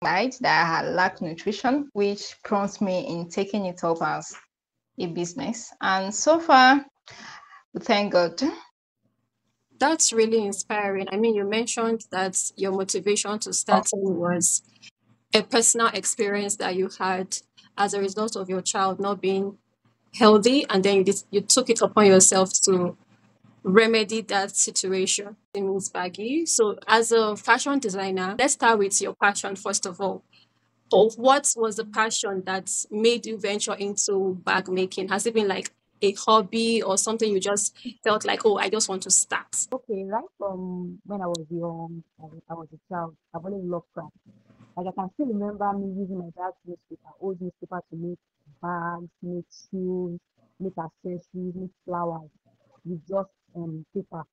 night that I lack nutrition, which prompts me in taking it up as a business. And so far, thank God. That's really inspiring. I mean, you mentioned that your motivation to starting was a personal experience that you had as a result of your child not being healthy, and then you took it upon yourself to remedy that situation. It means baggy. So, as a fashion designer, let's start with your passion first of all. So what was the passion that made you venture into bag making? Has it been like a hobby or something you just felt like, oh, I just want to start? Okay, right from when I was young, I was a child, I've always loved craft. Like I can still remember me using my dad's newspaper, old newspaper to make bags, make shoes, make accessories, make flowers with just paper.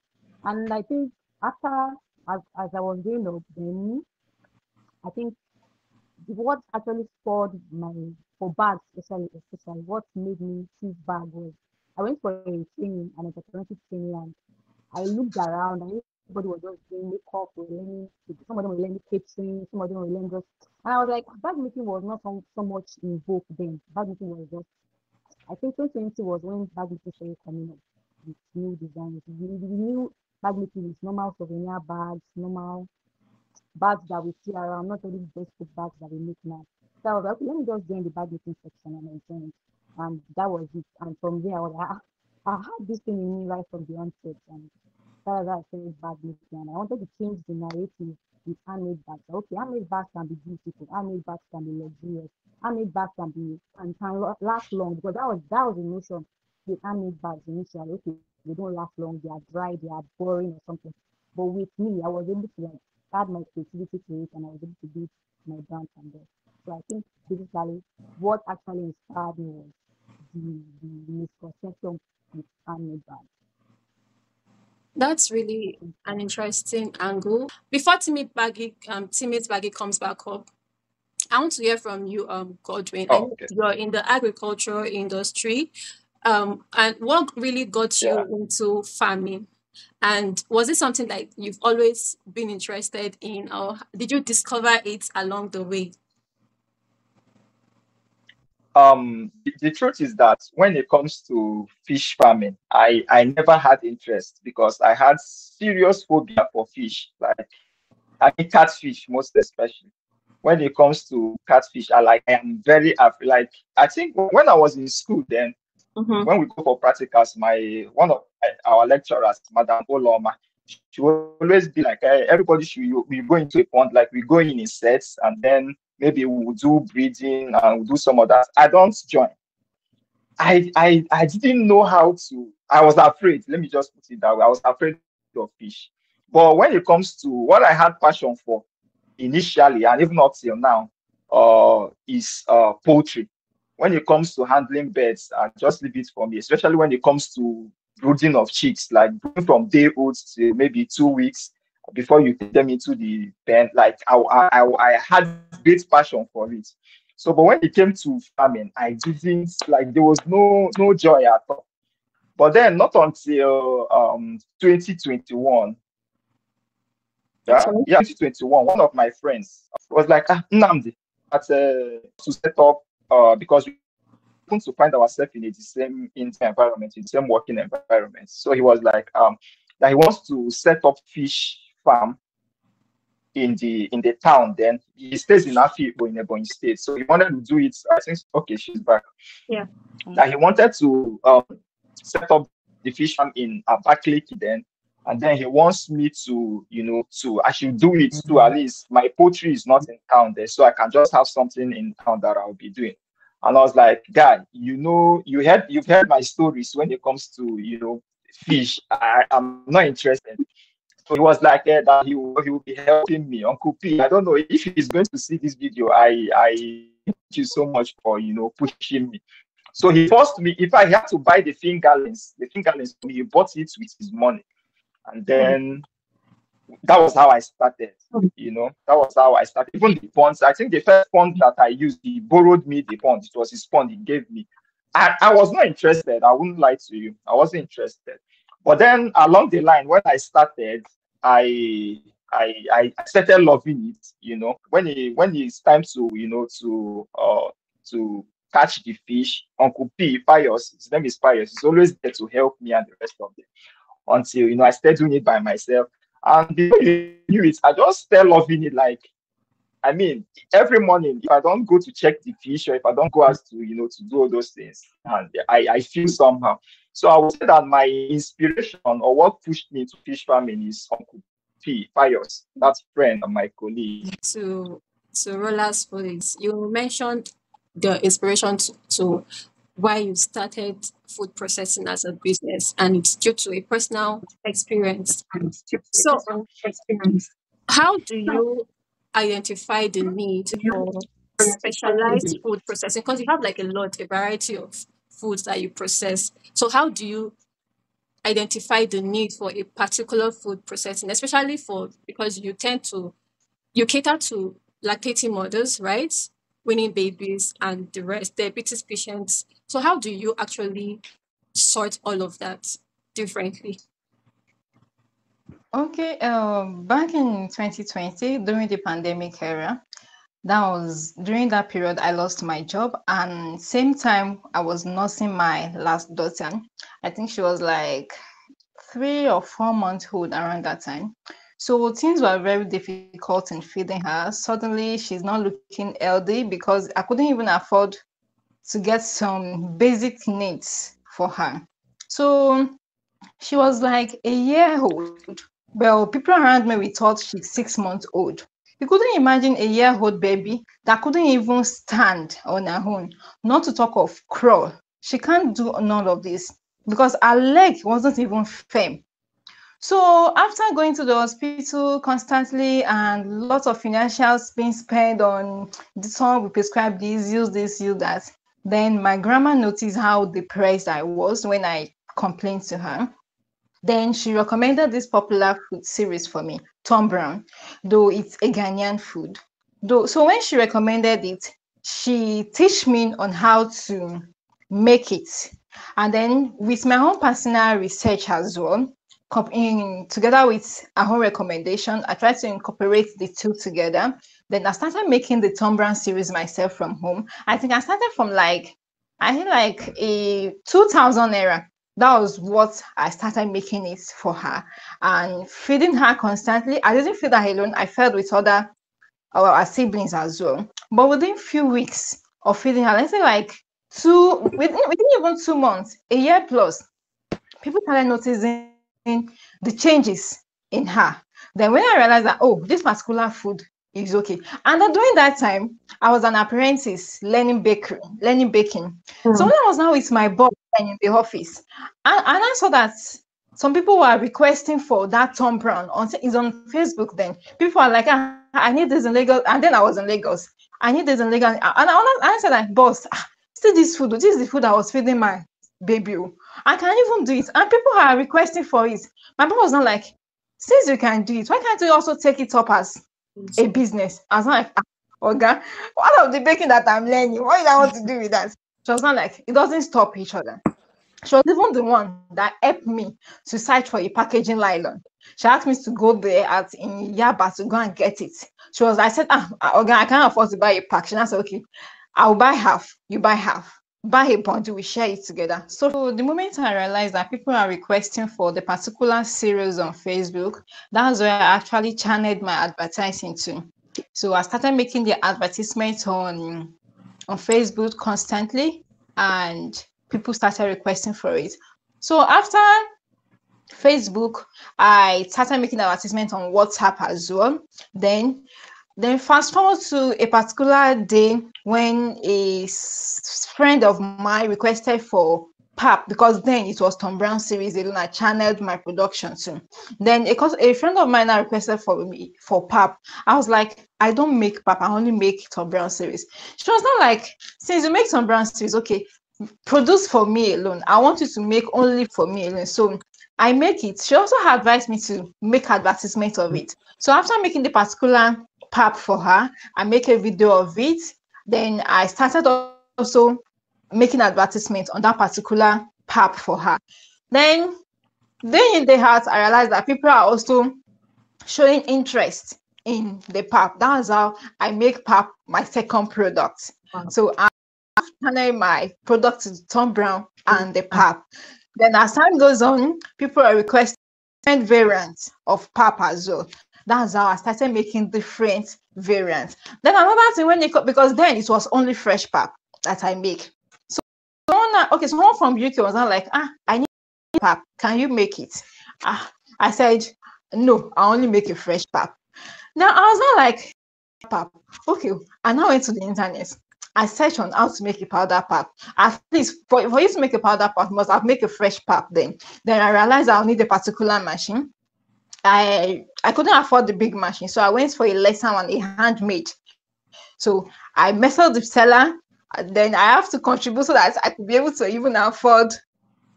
And I think after as I was growing up, then I think what actually spurred my for bags, especially what made me choose bag was I went for a training, an entrepreneurship training, and I looked around and everybody was just doing makeup, were learning, some of them were learning catering, some of them were learning just, and I was like, bag making was not so much in vogue then. Bag making was just, I think 2020 was when bag making started coming up with new designs. The new bag making is normal souvenir bags, normal bags that we see around, not only just the bags that we make now. So I was like, okay, let me just join the bag making section and I joined. And that was it. And from there, I was like, I had this thing in me right from the onset. And that's why I started bag making. And I wanted to change the narrative with handmade bags. Okay, handmade bags can be beautiful. Handmade bags can be luxurious. Handmade bags can last long because that was the notion with handmade bags initially. Okay, they don't last long. They are dry. They are boring or something. But with me, I was able to like add my creativity to it, and I was able to build my brand from there. So I think basically what actually inspired me was the misconception with handmade bags. That's really an interesting angle. Before teammate Baggy comes back up, I want to hear from you, Godwin. I Oh, know okay. you're in the agricultural industry. And what really got Yeah. you into farming? And was it something like you've always been interested in, or did you discover it along the way? The truth is that when it comes to fish farming, I never had interest because I had serious phobia for fish. Like I mean catfish most especially. When it comes to catfish, I am very afraid. Like I think when I was in school then, Mm-hmm. when we go for practicals, my one of our lecturers, Madam Oloma, she will always be like, everybody should we go into a pond, like we go in sets, and then maybe we'll do breeding and we'll do some of that. I don't join. I didn't know how to. I was afraid. Let me just put it that way. I was afraid of fish. But when it comes to what I had passion for initially, and even up till now, is poultry. When it comes to handling birds, just leave it for me, especially when it comes to brooding of chicks, like going from day old to maybe 2 weeks before you take them into the pen. Like I had great passion for it. So, but when it came to farming, I didn't like there was no joy at all. But then not until 2021, Okay. yeah, 2021, one of my friends was like, Nnamdi, at to set up because we happen to find ourselves in the same environment, in the same working environment. So he was like, that he wants to set up fish farm in the town. Then he stays in Afibo in Ebonyi State. So he wanted to do it. I think okay, she's back. Yeah. That he wanted to set up the fish farm in Abakaliki then. And then he wants me to, I should do it too. At least my poultry is not in town there, so I can just have something in town that I'll be doing. And I was like, guy, you've heard my stories when it comes to, fish. I'm not interested. So he was like that he will be helping me. Uncle P, I don't know if he's going to see this video. I thank you so much for pushing me. So he forced me. If I had to buy the fingerlings for me, he bought it with his money. And then that was how I started. That was how I started. Even the ponds, I think the first pond that I used, he borrowed me the pond. It was his pond he gave me. I was not interested. I wouldn't lie to you. I wasn't interested. But then along the line, when I started, I I started loving it. When it's time to to catch the fish, Uncle P Pius, his name is Pius, he's always there to help me and the rest of them until I started doing it by myself. And before you knew it, I just started loving it. Like, I mean, every morning, if I don't go to check the fish or if I don't go out to, to do all those things, and I feel somehow. So I would say that my inspiration or what pushed me to fish farming is Uncle P, Pius, that friend and my colleague. To Rola's Foods, you mentioned the inspiration to why you started food processing as a business, and it's due to a personal experience. So, how do you identify the need for specialized food processing? Because you have like a variety of foods that you process. So, how do you identify the need for a particular food processing, especially because you cater to lactating mothers, right? Winning babies and the rest, diabetes patients. So how do you actually sort all of that differently? Okay, back in 2020, during the pandemic era, during that period I lost my job, and same time I was nursing my last daughter. I think she was like 3 or 4 months old around that time. So things were very difficult in feeding her. Suddenly she's not looking healthy because I couldn't even afford to get some basic needs for her. So she was like a year old. Well, people around me, we thought she's 6 months old. You couldn't imagine a year-old baby that couldn't even stand on her own, not to talk of crawl. She can't do none of this because her leg wasn't even firm. So after going to the hospital constantly and lots of financials being spent on this one, we prescribe this, use that. Then my grandma noticed how depressed I was when I complained to her. Then she recommended this popular food series for me, Tom Brown, though it's a Ghanaian food. So when she recommended it, she teach me on how to make it. And then with my own personal research as well, together with her own recommendation, I tried to incorporate the two together. Then I started making the Tom Brown series myself from home. I think I started from like a 2000 era. That was what I started making it for her and feeding her constantly. I didn't feed her alone. I fed with other our siblings as well. But within few weeks of feeding her, let's say like within even 2 months, a year plus, people started noticing the changes in her. Then when I realized that, oh, this particular food is okay. And then during that time, I was an apprentice learning baking. So when I was now with my boss in the office, and I saw that some people were requesting for that Tom Brown. It's on Facebook then. People are like, I need this in Lagos. And then I was in Lagos. I need this in Lagos. And I said like, boss, still this food. This is the food I was feeding my baby. I can even do it. And people are requesting for it. My mom was not like, since you can do it, why can't you also take it up as a business? I was like, okay, one of the baking that I'm learning, what do I want to do with that? She was not like, it doesn't stop each other. She was even the one that helped me to search for a packaging nylon. She asked me to go there in Yaba to go and get it. I said, okay, I can't afford to buy a pack. She said, okay, I'll buy half, you buy half. Buy a bundle, we share it together. So the moment I realized that people are requesting for the particular series on Facebook, that's where I actually channeled my advertising to. So I started making the advertisements on Facebook constantly, and people started requesting for it. So after Facebook, I started making advertisements on WhatsApp as well. Then fast forward to a particular day when a friend of mine requested for pap, because then it was Tom Brown series alone. I channeled my production too. Then a friend of mine requested for me for pap. I was like, I don't make pap, I only make Tom Brown series. She was not like, since you make Tom Brown series, okay, produce for me alone. I want you to make only for me alone. So I make it. She also advised me to make advertisement of it. So after making the particular pap for her, I make a video of it. Then I started also making advertisement on that particular pap for her. Then day in, day out, I realized that people are also showing interest in the pap. That's how I make pap my second product. Wow. So I channel my product to Tom Brown and the pap. Then as time goes on, people are requesting different variants of pap as well. That's how I started making different variants. Then another thing when because then it was only fresh pap that I make. So someone from UK was not like, I need pap. Can you make it? I said, no, I only make a fresh pap. Now I was not like pap. Okay, I now went to the internet. I searched on how to make a powder pap. At least for you to make a powder pap, you must have make a fresh pap then. Then I realized I'll need a particular machine. I couldn't afford the big machine, so I went for a lesser one, a handmade. So I messaged the seller, and then I have to contribute so that I could be able to even afford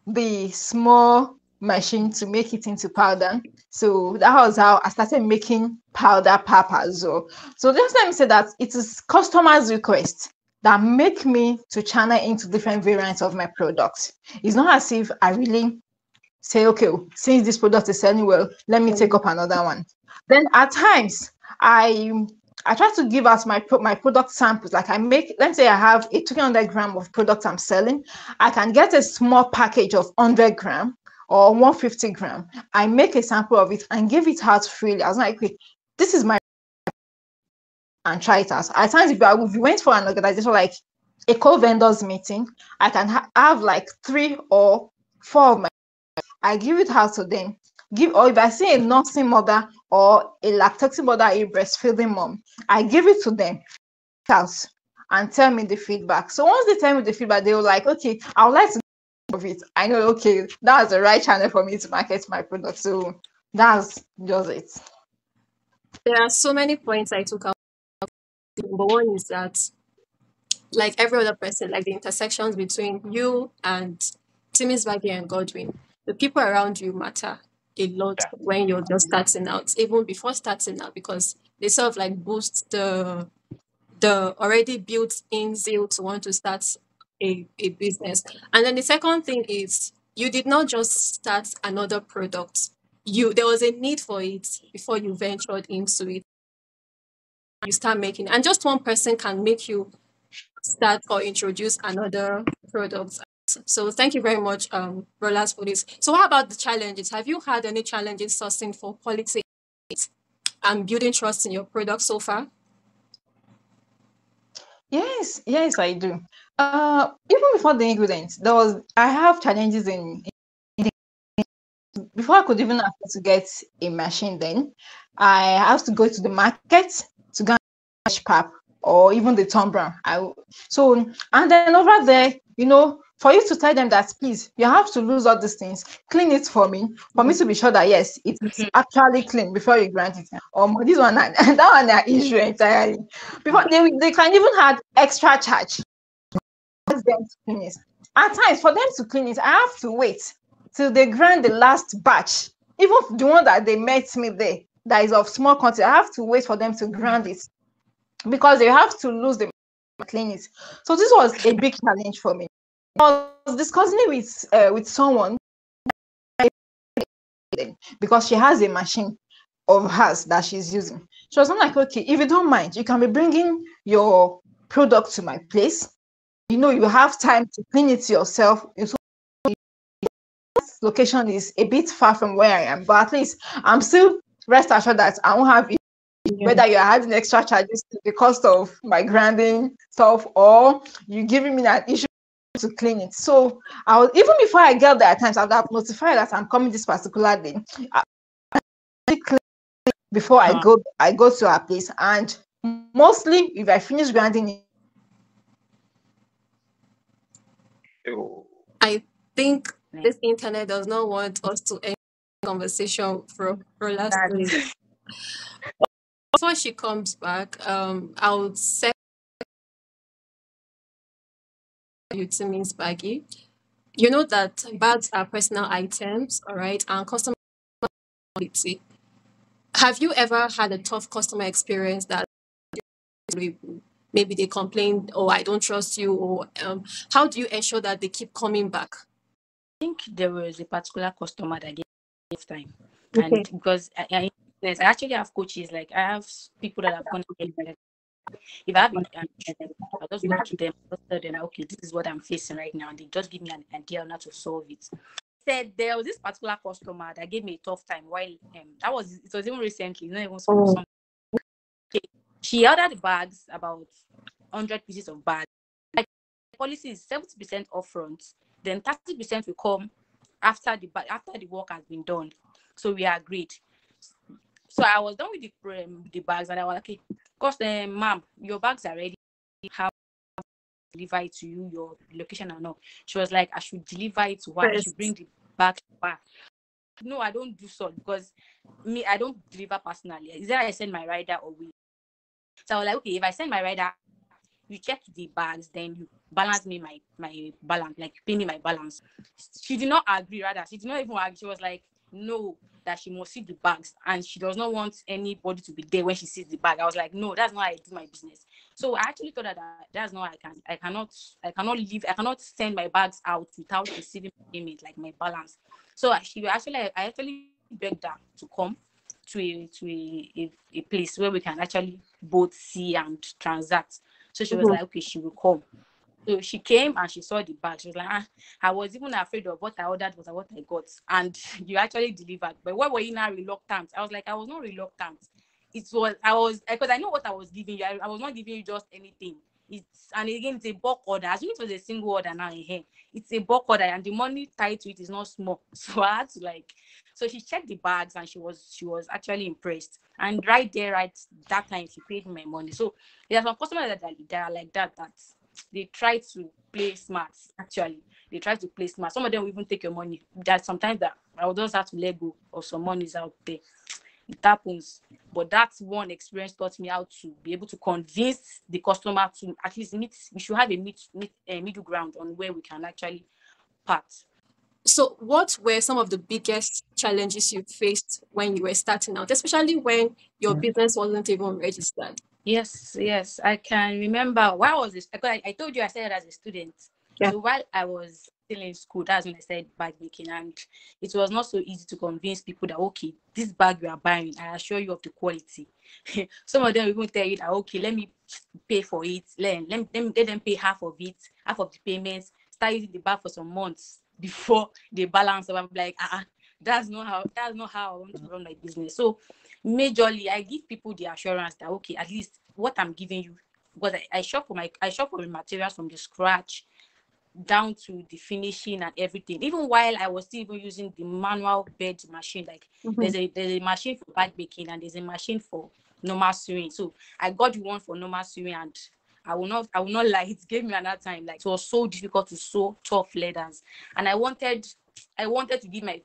the small machine to make it into powder. So that was how I started making powder pap as well. So just let me say that it is customers' request that make me to channel into different variants of my products. It's not as if I really say, okay, since this product is selling well, let me take up another one. Then at times I try to give out my product samples. Like I make, let's say I have a 300 gram of product I'm selling. I can get a small package of 100 gram or 150 gram. I make a sample of it and give it out freely. I was like, okay, this is my, and try it out. At times, if we went for an organization like a co-vendors meeting, I can have like 3 or 4 of my, I give it out to them. Or if I see a nursing mother or a lactating mother, a breastfeeding mom, I give it to them out and tell me the feedback. So once they tell me the feedback, they were like, okay, I would like to of it. I know, okay, that's the right channel for me to market my product. So that's just it. There are so many points I took out. Number one is that, like every other person, like the intersections between you and Timmy's Baggy and Godwin, the people around you matter a lot Yeah. when you're just starting out, even before starting out, because they sort of like boost the already built in zeal to want to start a business. And then the second thing is you did not just start another product. There was a need for it before you ventured into it. You start making, and just one person can make you start or introduce another product. So thank you very much, Rolas, for this. So how about the challenges? Have you had any challenges sourcing for quality and building trust in your product so far? Yes, I do. Even before the ingredients, I have challenges before I could even afford to get a machine. Then I have to go to the market to go and match pap or even the Tom Brown. And then over there, for you to tell them that please, you have to lose all these things, clean it for me to be sure that yes, it is actually clean before you grant it. This one that one are issue entirely. Before they can even have extra charge for them to clean it. At times, for them to clean it, I have to wait till they grind the last batch. Even the one that they met me there, that is of small quantity, I have to wait for them to grind it because they have to lose the clean it. So this was a big challenge for me. I was discussing it with someone because she has a machine of hers that she's using. She was like, okay, if you don't mind, you can be bringing your product to my place. You have time to clean it yourself. Location is a bit far from where I am, but at least I'm still rest assured that I won't have whether you're having extra charges to the cost of my grinding stuff or you giving me an issue to clean it. So I was, even before I get there at times, I'd have notified that I'm coming this particular day. Before I go to our place, and mostly if I finish grinding, I think this internet does not want us to end the conversation for last week. Before she comes back, I'll say you to Miss Baggy. You know that bags are personal items, all right, and customer quality. Have you ever had a tough customer experience that maybe they complain, oh, I don't trust you, or how do you ensure that they keep coming back? I think there was a particular customer that gave time, Okay. and because business. I actually have coaches. Like I have people that have gone ahead. If I have an issue, I'll just go to them, just tell them, okay, this is what I'm facing right now, and they just give me an idea on how to solve it. Said there was this particular customer that gave me a tough time while it was even recently, not even some. She ordered the bags, about 100 pieces of bags. Like, the policy is 70% upfront, then 30% will come after the work has been done. So we agreed. So I was done with the bags, and I was like, okay, because ma'am, your bags are ready. How to deliver it to you, your location or not? She was like, I should deliver it to her. I should bring the bag to her. No, I don't do so, because I don't deliver personally. Is that I send my rider or we? So I was like, okay, if I send my rider, you check the bags, then you balance me my balance, like pay me my balance. She did not agree, rather. She did not even agree. She was like, no, that she must see the bags, and she does not want anybody to be there when she sees the bag. I was like, no, that's not how I do my business. So I actually thought that that's not how I cannot leave. I cannot send my bags out without receiving payment, like my balance. So I actually begged her to come to a place where we can actually both see and transact. So she was like, okay, she will come. So she came and she saw the bag. She was like, I was even afraid of what I ordered was what I got. And you actually delivered. But why were you now reluctant? I was like, I was not reluctant. Because I know what I was giving you. I was not giving you just anything. And again, it's a bulk order. As if it was a single order now in here. It's a bulk order, and the money tied to it is not small. So I had to so she checked the bags, and she was actually impressed. And right that time, she paid me my money. So there are some customers that are like that they try to play smart. Actually, they try to play smart. Some of them will even take your money. That sometimes that I will just have to let go of some monies out there. It happens. But that's one experience taught me how to be able to convince the customer to at least we should have a middle ground on where we can actually part. So what were some of the biggest challenges you faced when you were starting out, especially when your business wasn't even registered? Yes, I can remember while I was because I told you I started as a student. Yeah. So while I was still in school, that's when I started bag making, and it was not so easy to convince people that, okay, this bag you are buying, I assure you of the quality. Some of them will even tell you that, okay, let me pay for it, let them pay half of the payments, start using the bag for some months before they balance. So I'm like, that's not how I want to run my business. So majorly, I give people the assurance that, okay, at least what I'm giving you, because I shop for the materials from the scratch down to the finishing and everything. Even while I was still even using the manual bed machine, like there's a machine for bag baking and there's a machine for normal sewing. So I got the one for normal sewing, and I will not lie, it gave me another time. Like, it was so difficult to sew tough leathers, and I wanted to give my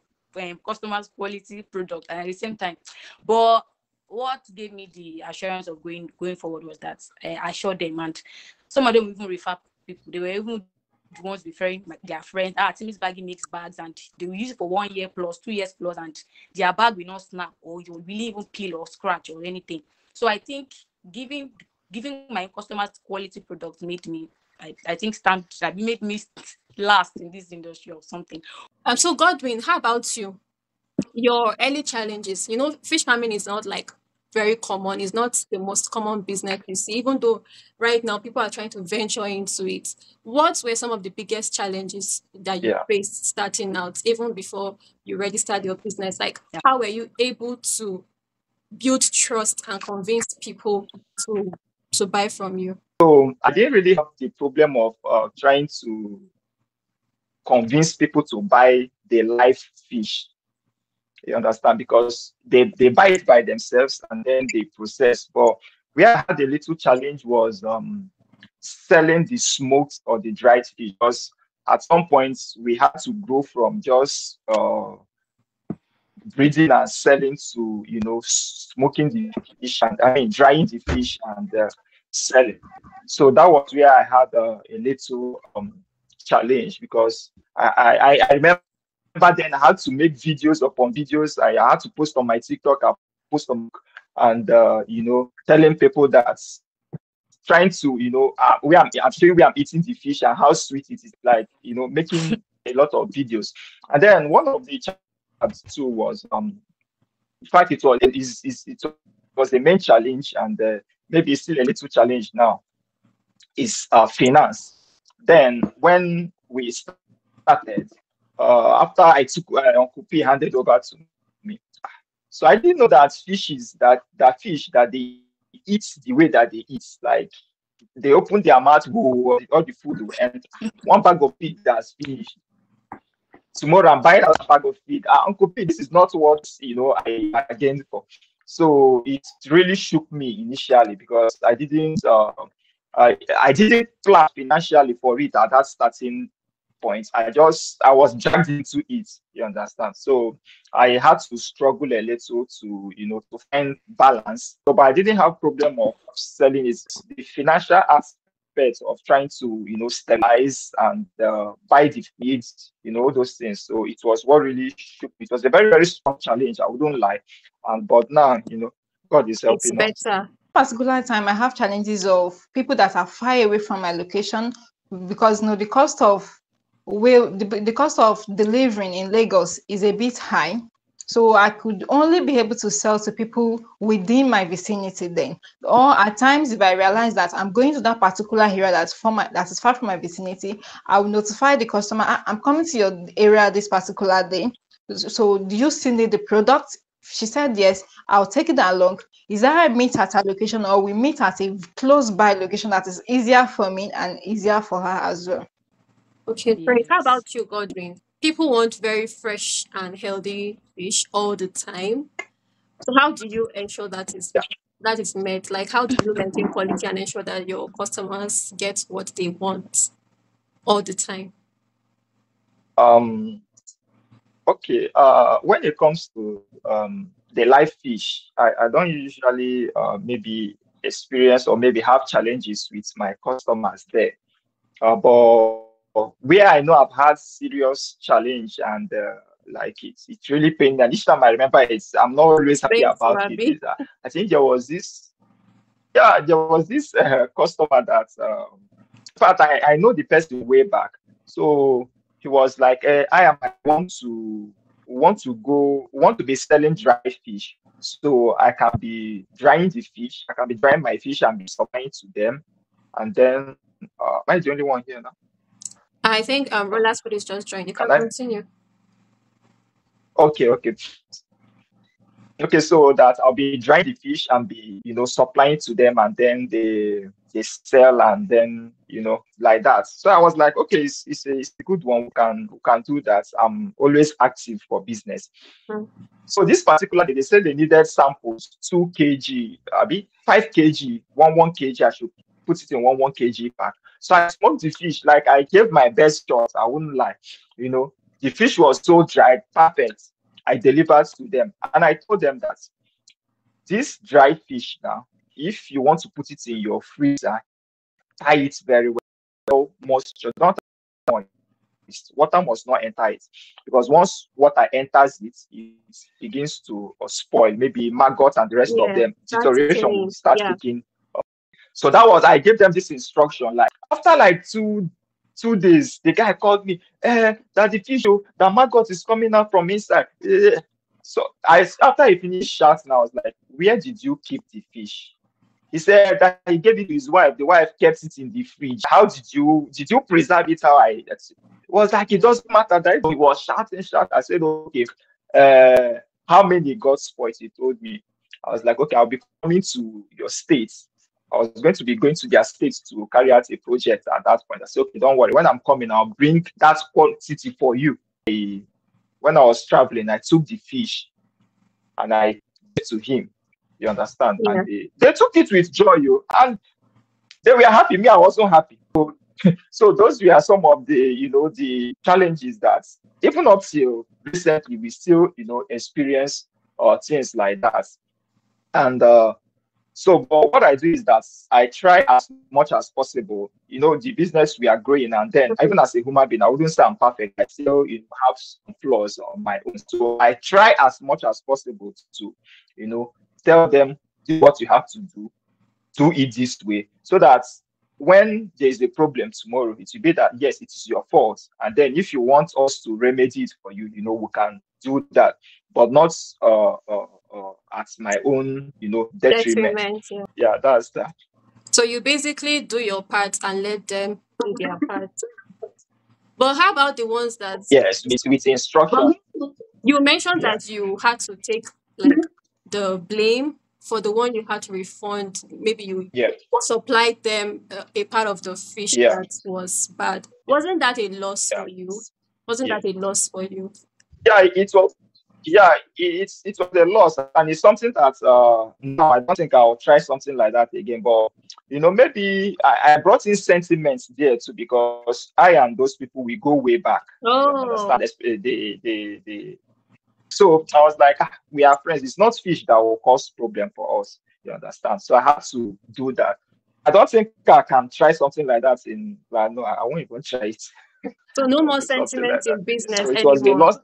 customers quality product, and at the same time, but what gave me the assurance of going forward was that I assured them, and some of them even refer people. They were even the ones referring their friends. Timmy's Baggy makes bags, and they will use it for 1 year plus, 2 years plus, and their bag will not snap or it will really even peel or scratch or anything. So I think giving my customers quality products made me, I think, made me last in this industry or something. So Godwin, how about you? Your early challenges. Fish farming is not like very common. It's not the most common business you see, even though right now people are trying to venture into it. What were some of the biggest challenges that you faced starting out, even before you registered your business? Like, how were you able to build trust and convince people to buy from you? So I didn't really have the problem of trying to convince people to buy the live fish. You understand? Because they buy it by themselves and then they process. But where I had a little challenge was selling the smoked or the dried fish. Because at some point we had to grow from just breeding and selling to, smoking the fish and drying the fish and selling. So that was where I had a little challenge, because I remember then I had to make videos upon videos. I had to post on my TikTok, I post on, and telling people that, trying to I'm showing where I'm eating the fish and how sweet it is, like making a lot of videos. And then one of the challenges too was In fact, it was the main challenge, and maybe it's still a little challenge now, is finance. Then when we started, after I took Uncle P handed over to me, so I didn't know that that fish that they eat the way that they eat, like they open their mouth, all the food will end. One bag of feed that's finished. Tomorrow I'm buying another bag of feed. Uncle P, this is not what I bargained for. So it really shook me initially because I didn't plan financially for it at that starting point. I was dragged into it, you understand? So I had to struggle a little to to find balance. So but I didn't have problem of selling it. The financial aspect of trying to stabilize and buy the feeds, all those things. So it was what really shook me. It was a very, very strong challenge, I wouldn't lie. And but now, God is It's helping us. better. Particular time I have challenges of people that are far away from my location because the cost of the cost of delivering in Lagos is a bit high. So I could only be able to sell to people within my vicinity then. Or at times, if I realize that I'm going to that particular area that is far from my vicinity, I will notify the customer, I'm coming to your area this particular day. So do you still need the product? She said yes, I'll take it along. Is that I meet at a location or we meet at a close by location that is easier for me and easier for her as well? Okay, great. How Yes. about you, Godwin? People want very fresh and healthy fish all the time. So how do you ensure Yeah. that is met? Like how do you maintain quality and ensure that your customers get what they want all the time? Um. Okay. When it comes to the live fish, I don't usually maybe experience or maybe have challenges with my customers there. But where I know I've had serious challenge and like it's really pained. And each time I remember it, I'm not always happy Thanks, about it. Wabi. Is that I think there was this customer that in fact I know the person way back. So he was like, I want to be selling dry fish. So I can be drying the fish, I can be drying my fish and be supplying to them. And then am I the only one here now? I think Roland's food is just joined. You can Can I? continue. Okay, okay. Okay, so that I'll be drying the fish and be, supplying to them, and then they sell, and then like that. So I was like, okay, it's a good one. We can do that. I'm always active for business. Mm. So this particular day, they said they needed samples 2 kg, 5 kg, 1 kg. I should put it in 1 kg pack. So I smoked the fish, like I gave my best shot. I wouldn't lie. You know, the fish was so dried, perfect. I delivered to them, and I told them that this dried fish now, if you want to put it in your freezer, tie it very well. Moisture, not water must not enter it, because once water enters it, it begins to spoil. Maybe maggot and the rest of Yeah, them, that's deterioration will killing. start Yeah. taking. So that was, I gave them this instruction. Like after like two days, the guy called me, that the fish, the maggot is coming out from inside. So after he finished shouting, I was like, where did you keep the fish? He said that he gave it to his wife. The wife kept it in the fridge. How did you preserve it? How I it was like, it doesn't matter that he was shouting. I said, okay, how many got spoiled? He told me. I was like, okay, I'll be coming to your state. I was going to be going to their state to carry out a project at that point. I said, okay, don't worry. When I'm coming, I'll bring that quantity for you. When I was traveling, I took the fish and I gave it to him. You understand? Yeah. And they took it with joy, and they were happy. Me, I wasn't happy. So those were some of the challenges that even up till recently we still experience things like that. And so, but what I do is that I try as much as possible. The business we are growing, and then Mhm. even as a human being, I wouldn't say I'm perfect. I still have some flaws on my own. So I try as much as possible to, tell them, do what you have to do it this way, so that when there is a problem tomorrow, it will be that yes, it is your fault. And then if you want us to remedy it for you, we can do that, but not at my own, detriment. Detriment, yeah. Yeah, that's that. So you basically do your part and let them do their part. But how about the ones that Yes, with instruction. you mentioned Yeah, that you had to take like the blame for the one you had to refund? Maybe you yeah, supplied them a part of the fish yeah, that was bad. Wasn't that a loss yeah, for you? Wasn't yeah. that a loss for you? Yeah, it was. Yeah, it was a loss, and it's something that no, I don't think I'll try something like that again. But maybe I brought in sentiments there too, because I and those people, we go way back. You Oh, understand? So I was like, we are friends. It's not fish that will cause problem for us. You understand? So I had to do that. I don't think I can try something like that in. Like, no, I won't even try it. so no I'll more do something sentiments like that in again. So business it was a anymore. loss.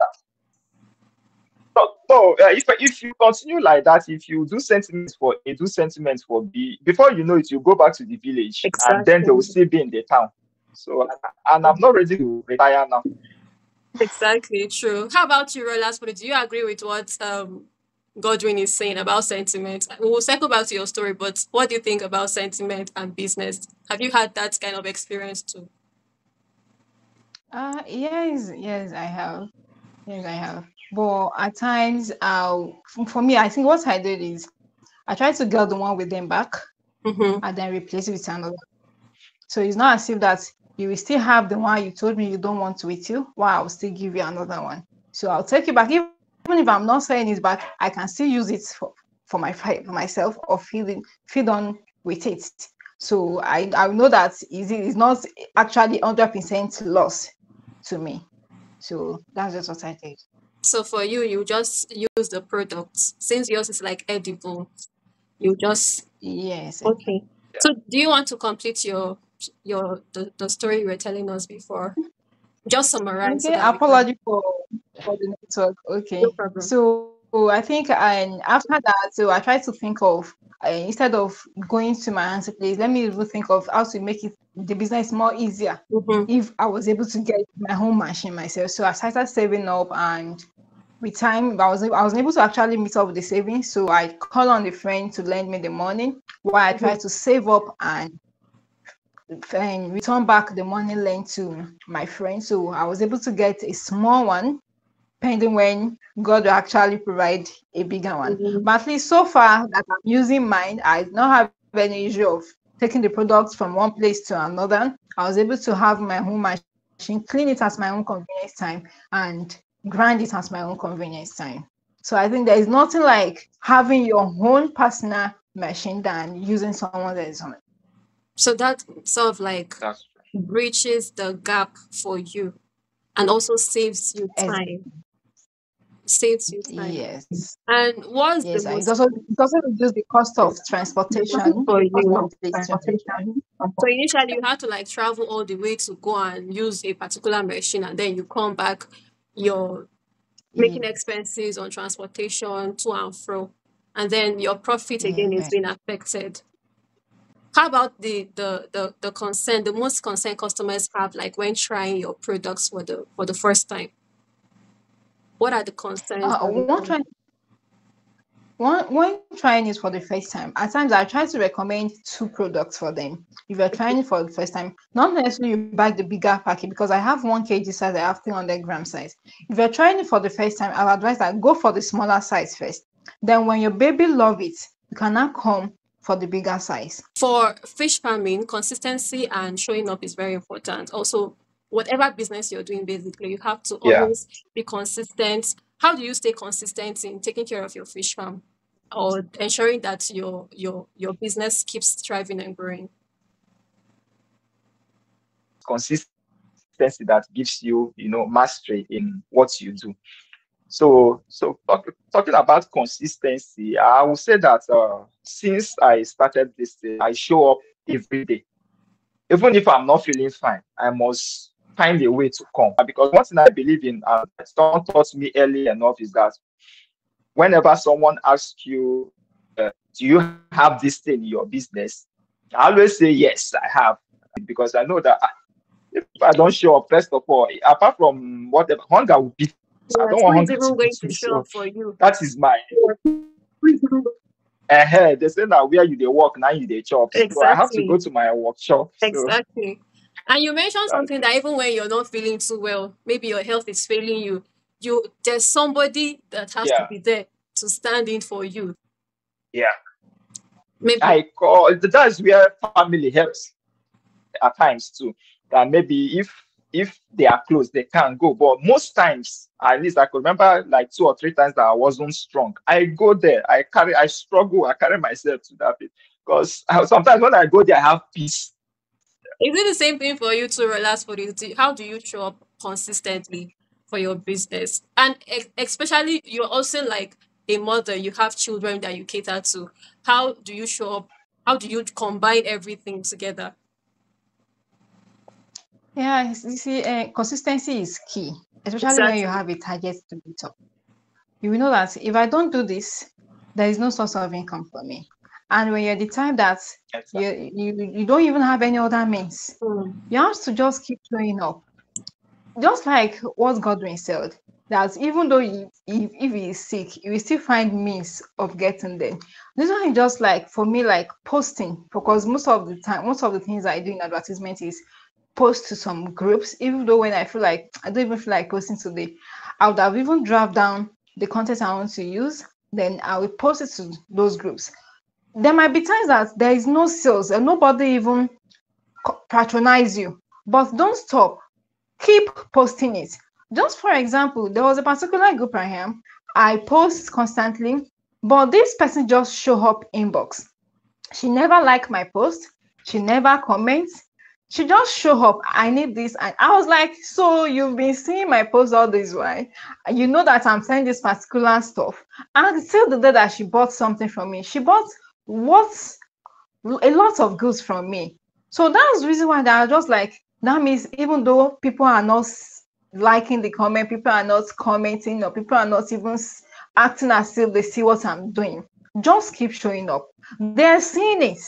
No, if you continue like that, if you do sentiments for B, before you know it, you go back to the village, and then they will Exactly. still be in the town. So, and I'm not ready to retire now. Exactly, true. How about you, Rolas? Do you agree with what Godwin is saying about sentiment? We'll circle back to your story, but what do you think about sentiment and business? Have you had that kind of experience too? Yes, yes, I have. Yes, I have. But at times, for me, I think what I did is I tried to get the one with them back Mm-hmm. and then replace it with another. So it's not as if that you will still have the one you told me you don't want with you, while I'll still give you another one. So I'll take it back. Even if I'm not saying it's back, I can still use it for myself, or feed on with it. So I know that it's not actually 100% loss to me. So that's just what I did. So for you, you just use the products. Since yours is like edible, you just Yes. okay. Yeah. So do you want to complete the story you were telling us before? Just summarize so Okay, that we can. apology for the network. No Okay, problem. so I think after that, so I tried to think of instead of going to my auntie place, let me even think of how to make the business more easier. Mm-hmm. If I was able to get my home machine myself, so I started saving up, and with time, I was able to actually meet up with the savings. So I call on a friend to lend me the money, while I try to save up and return back the money lent to my friend. So I was able to get a small one, pending when God will actually provide a bigger one. Mm-hmm. But at least so far that I'm using mine, I do not have any issue of taking the products from one place to another. I was able to have my home machine, clean it at my own convenience time, and grind it at my own convenience time. So I think there is nothing like having your own personal machine than using someone else's one. So that sort of like That's bridges the gap for you and also saves you Exactly. time. Saves you time. Yes. And what's the Yes, and most it also reduce the cost of transportation for from you? one place to another. So initially you had to like travel all the way to go and use a particular machine and then you come back, you're making Ye- expenses on transportation to and fro. And then your profit again is Yeah. being affected. How about the concern, the most concern customers have like when trying your products for the first time? What are the concerns that they One have? try one when trying it for the first time, at times I try to recommend two products for them. If you're trying it for the first time, not necessarily you buy the bigger packet, because I have 1 kg size, I have 300 gram size. If you're trying it for the first time, I'll advise that go for the smaller size first. Then when your baby love it, you can now come for the bigger size. For fish farming, consistency and showing up is very important. Also, whatever business you're doing, basically, you have to yeah. always be consistent. How do you stay consistent in taking care of your fish farm or ensuring that your business keeps thriving and growing? Consistency that gives you, mastery in what you do. So talking about consistency, I will say that since I started this thing, I show up every day. Even if I'm not feeling fine, I must find a way to come. Because one thing I believe in, and someone taught me early enough, is that whenever someone asks you, do you have this thing in your business? I always say, yes, I have. Because I know that if I don't show up, first of all, apart from whatever, hunger will beat. I Yes, don't who want is hunger to even going beat to me. show So up for you? that is my They say now where you they work, now you they chop. So I have to go Exactly. to my workshop. So Exactly. And you mentioned that's something that even when you're not feeling too well, maybe your health is failing you, there's somebody that has to yeah, be there to stand in for you. yeah. Maybe. I call that's where family helps at times too. That maybe if they are close, they can go. But most times, at least I could remember like 2 or 3 times that I wasn't strong. I go there, I struggle, I carry myself to that bit. Because sometimes when I go there, I have peace. Is it the same thing for you to relax for you? How do you show up consistently for your business? And especially, you're also like a mother, you have children that you cater to. How do you show up? How do you combine everything together? Yeah, you see, consistency is key, especially when you Exactly. have a target to meet up. You will know that if I don't do this, there is no source of income for me. And when you're the type that Exactly. you don't even have any other means, Mm. you have to just keep showing up. Just like what Godwin said, that even though if he is sick, he will still find means of getting there. This one is just like for me, like posting, because most of the time, most of the things I do in advertisement is post to some groups, even though when I feel like I don't even feel like posting today, I would have even draft down the content I want to use, then I will post it to those groups. There might be times that there is no sales and nobody even patronize you, but don't stop, keep posting it. Just for example, there was a particular group I am, I post constantly, but this person just show up inbox. She never like my post, she never comments, she just show up, I need this. And I was like, so you've been seeing my post all this while, you know that I'm selling this particular stuff, and till the day that she bought something from me, she bought what, a lot of goods from me. So that's the reason why they are just like, that means even though people are not liking the comment, people are not commenting, or people are not even acting as if they see what I'm doing, just keep showing up. They're seeing it.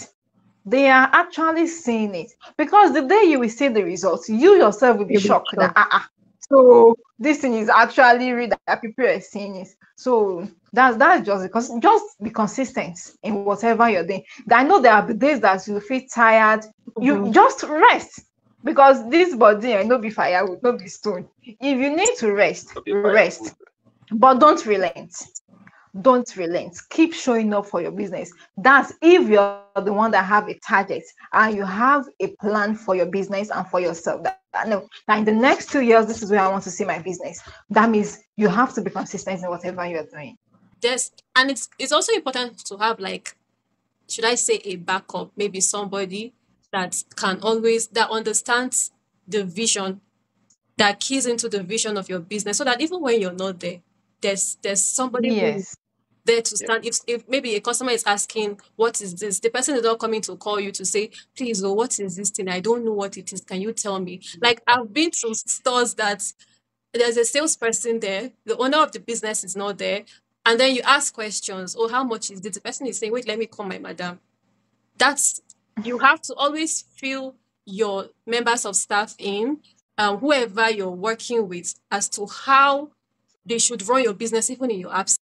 They are actually seeing it, because the day you will see the results, you yourself will be You'll be shocked that shocked. so this thing is actually real, that people are seeing it. So that's just because, just be consistent in whatever you're doing. I know there will be days that you feel tired, you Mhm. just rest, because this body no be firewood, no be stone. If you need to rest, To be rest, firewood. but don't relent. Don't relent, keep showing up for your business. That's if you're the one that have a target and you have a plan for your business and for yourself, that no, that in the next 2 years, this is where I want to see my business. That means you have to be consistent in whatever you're doing. There's and it's also important to have, like, should I say, a backup, maybe somebody that can always that understands the vision, that keys into the vision of your business, so that even when you're not there, there's somebody who is Yes. there to Yeah. stand. If maybe a customer is asking, what is this, the person is not coming to call you to say, please, oh, what is this thing, I don't know what it is, can you tell me? Like, I've been to stores that there's a salesperson there, the owner of the business is not there, and then you ask questions, oh, how much is this, the person is saying, wait, let me call my madam. That's You have to always fill your members of staff in, whoever you're working with, as to how they should run your business even in your absence,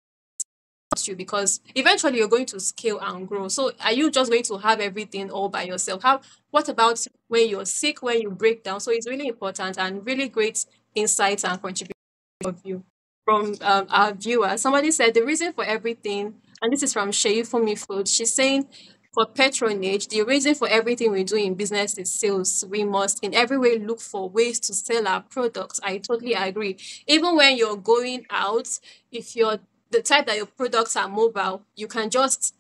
you, because eventually you're going to scale and grow. So are you just going to have everything all by yourself? How What about when you're sick, when you break down? So it's really important, and really great insights and contributions of you from our viewers. Somebody said the reason for everything, and this is from Shei Fumi Food. She's saying, for patronage, the reason for everything we do in business is sales. We must in every way look for ways to sell our products. I totally agree. Even when you're going out, if you're the type that your products are mobile, you can just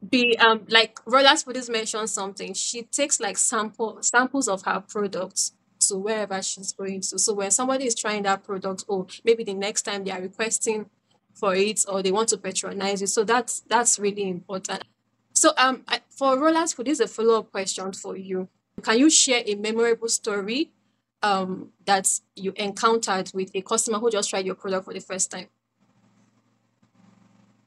be like Rodas Foodies mentioned something. She takes like samples of her products to wherever she's going to. So when somebody is trying that product, or maybe the next time they are requesting for it, or they want to patronize it. So that's really important. So for Roland Food, this is a follow-up question for you. Can you share a memorable story that you encountered with a customer who just tried your product for the first time?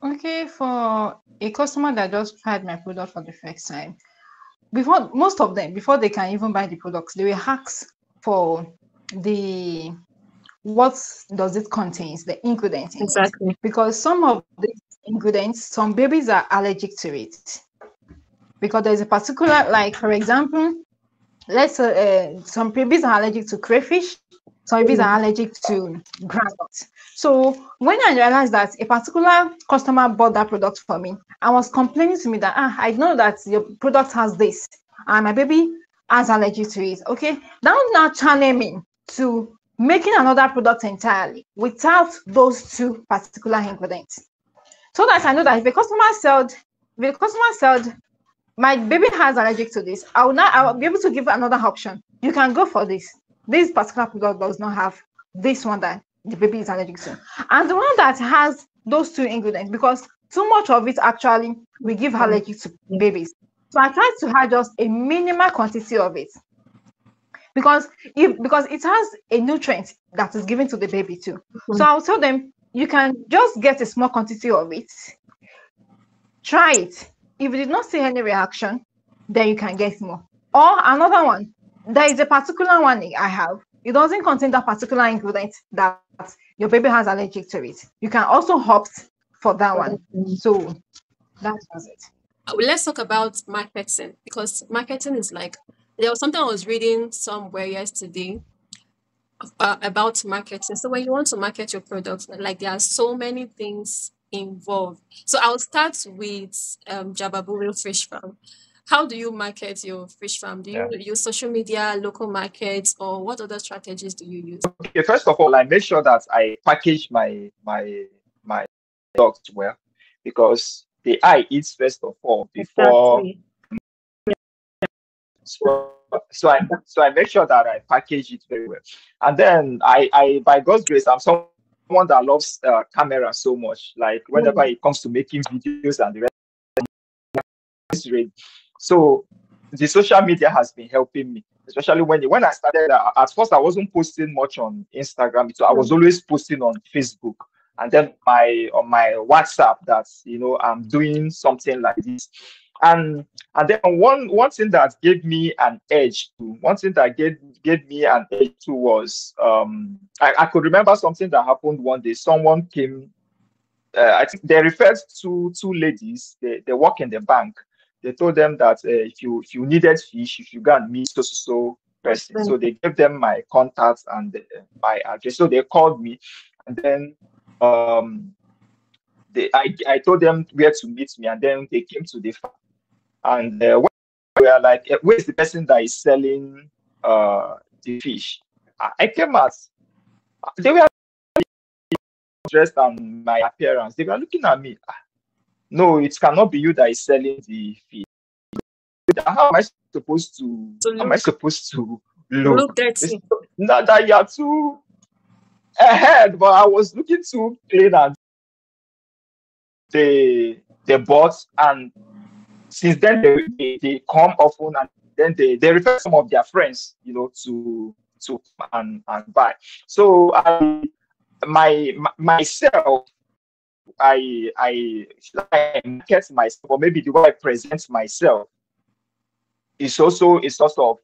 Okay, for a customer that just tried my product for the first time, before most of them, before they can even buy the products, they will ask for the what does it contains, the ingredients in it, Exactly. because some of these ingredients, some babies are allergic to it because there's a particular, like for example, let's some babies are allergic to crayfish, some babies are allergic to groundnuts. So when I realized that a particular customer bought that product for me and was complaining to me that I know that your product has this and my baby has allergy to it, okay, that will now channel me to making another product entirely without those two particular ingredients, so that I know that if a customer said my baby has allergic to this, I will be able to give another option. You can go for this. This particular product does not have this one that the baby is allergic to. And the one that has those two ingredients, because too much of it actually will give allergy to babies. So I try to have just a minimal quantity of it. Because it has a nutrient that is given to the baby too. So I'll tell them you can just get a small quantity of it. Try it. If you did not see any reaction, then you can get more. Or another one, there is a particular one I have. It doesn't contain that particular ingredient that your baby has allergic to it. You can also opt for that one. So that was it. Let's talk about marketing, because marketing is like, there was something I was reading somewhere yesterday about marketing. So when you want to market your product, like there are so many things involved. So I'll start with Jababuri Fish Farm. How do you market your fish farm? Do you use social media, local markets, or what other strategies do you use? Okay, first of all, I make sure that I package my products well, because the eye eats first of all before. Exactly. So I make sure that I package it very well, and then I by God's grace, I'm someone that loves camera so much. Like whenever it comes to making videos and the rest, so the social media has been helping me, especially when I started. At first, I wasn't posting much on Instagram, so I was always posting on Facebook, and then on my WhatsApp that I'm doing something like this. And then one thing that gave me an edge to was I could remember something that happened one day. Someone came, I think they referred to two ladies. They work in the bank. They told them that if you needed fish, you should go and meet so person. So they gave them my contacts and my address. So they called me, and then I told them where to meet me, and then they came to the farm. And we were like, where's the person that is selling the fish? I came out. They were dressed on my appearance. They were looking at me. No, it cannot be you that is selling the fish. How am I supposed to look? Not that you're too ahead, but I was looking too clean, and they bought, and since then they come often, and then they refer some of their friends, to and buy. So myself, I market myself, or maybe the way I present myself is also a sort of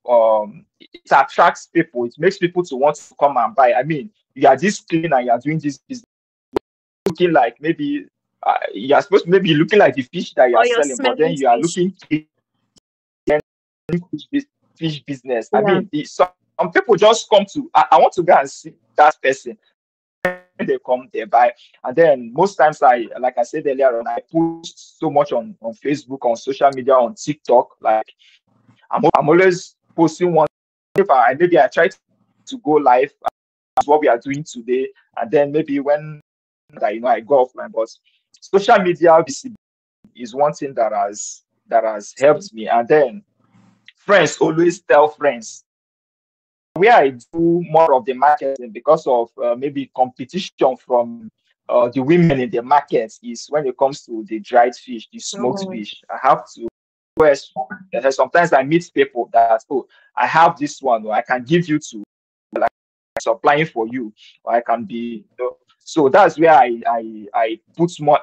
it attracts people. It makes people to want to come and buy. I mean, you are this clean and you are doing this business, looking like maybe you are supposed to maybe looking like the fish that you are selling, but then you are looking fish business. I mean, some people just come to, I want to go and see that person. They come, they buy, and then most times, like I said earlier on, I post so much on Facebook, on social media, on TikTok. Like I'm always posting one. If maybe I try to go live, as what we are doing today, and then maybe when I go offline. But social media is one thing that has helped me. And then friends always tell friends. Where I do more of the marketing because of maybe competition from the women in the market is when it comes to the dried fish, the smoked fish. I have to. Sometimes I meet people that I have this one, or I can give you to, like supplying for you, or I can be. So that's where I put more.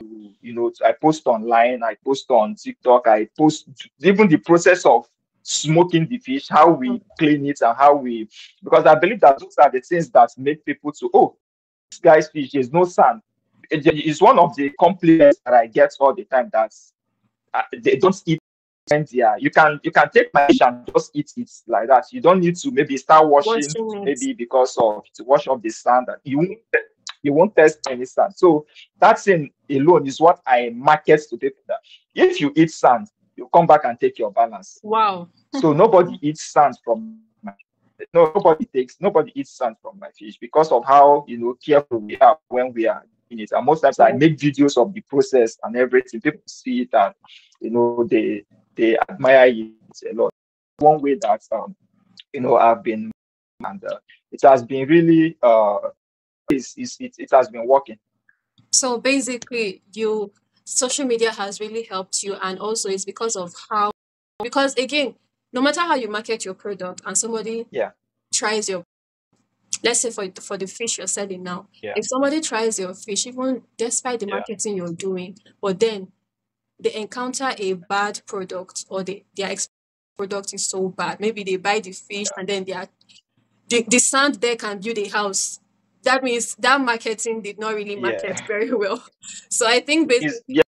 I post online, I post on TikTok, I post even the process of smoking the fish, how we clean it, and because I believe that those are the things that make people to, this guy's fish, there's no sand. it's one of the compliments that I get all the time, that they don't eat yeah. You can take my fish and just eat it like that. You don't need to maybe start washing, Watching it. maybe because of to wash off the sand. You won't test any sand. So that thing alone is what I market to people, that if you eat sand, you come back and take your balance. Wow. So nobody eats sand from my, no, nobody eats sand from my fish, because of how careful we are when we are in it. And most times I make videos of the process and everything. People see it and they admire it a lot. One way that I've been, and it has been really it has been working. So basically, social media has really helped you, and also it's because of how, because again, no matter how you market your product and somebody Yeah. tries your, let's say for the fish you're selling now, Yeah. if somebody tries your fish, even despite the Yeah. marketing you're doing, but then they encounter a bad product, or their product is so bad, maybe they buy the fish and then the sand there can build a house. That means that marketing did not really Yeah. market very well. So I think Is basically, yeah.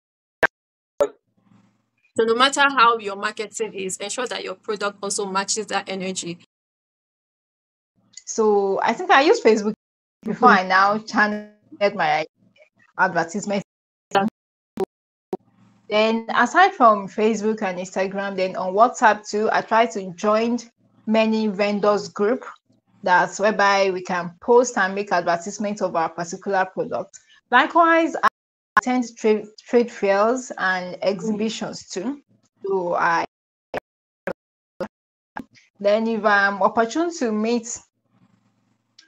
so no matter how your marketing is, ensure that your product also matches that energy. So I think I use Facebook before Mhm. I now channeled my advertisement. Then aside from Facebook and Instagram, then on WhatsApp too, I try to join many vendors group. That's whereby we can post and make advertisements of our particular product. Likewise, I attend trade fairs and exhibitions too. So then if I'm opportune to meet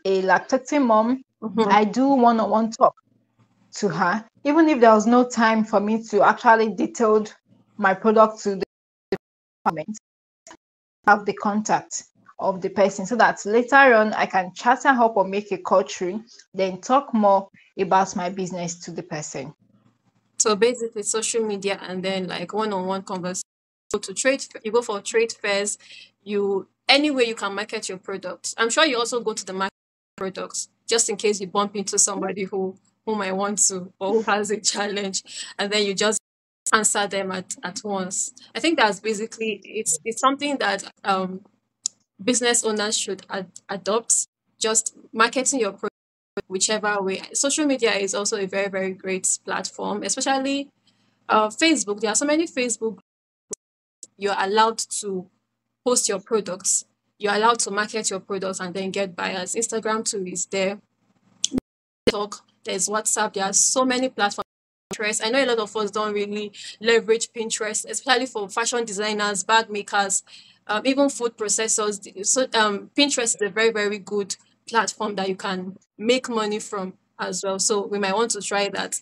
a lactating mom, Mhm. I do one-on-one talk to her, even if there was no time for me to actually detail my product to the department, have the contact of the person so that later on I can chat her up or make a call through, then talk more about my business to the person. So basically, social media and then like one-on-one conversation. You go for trade fairs. You anyway you can market your products. I'm sure you also go to the market products just in case you bump into somebody who might want to, or who has a challenge, and then you just answer them at once. I think that's basically it's something that business owners should adopt. Just marketing your product whichever way. Social media is also a very, very great platform, especially Facebook. There are so many Facebook. You're allowed to post your products. You're allowed to market your products and then get buyers. Instagram too is there. Talk. There's WhatsApp. There are so many platforms. Pinterest. I know a lot of us don't really leverage Pinterest, especially for fashion designers, bag makers, even food processors. So Pinterest is a very, very good platform that you can make money from as well. So we might want to try that.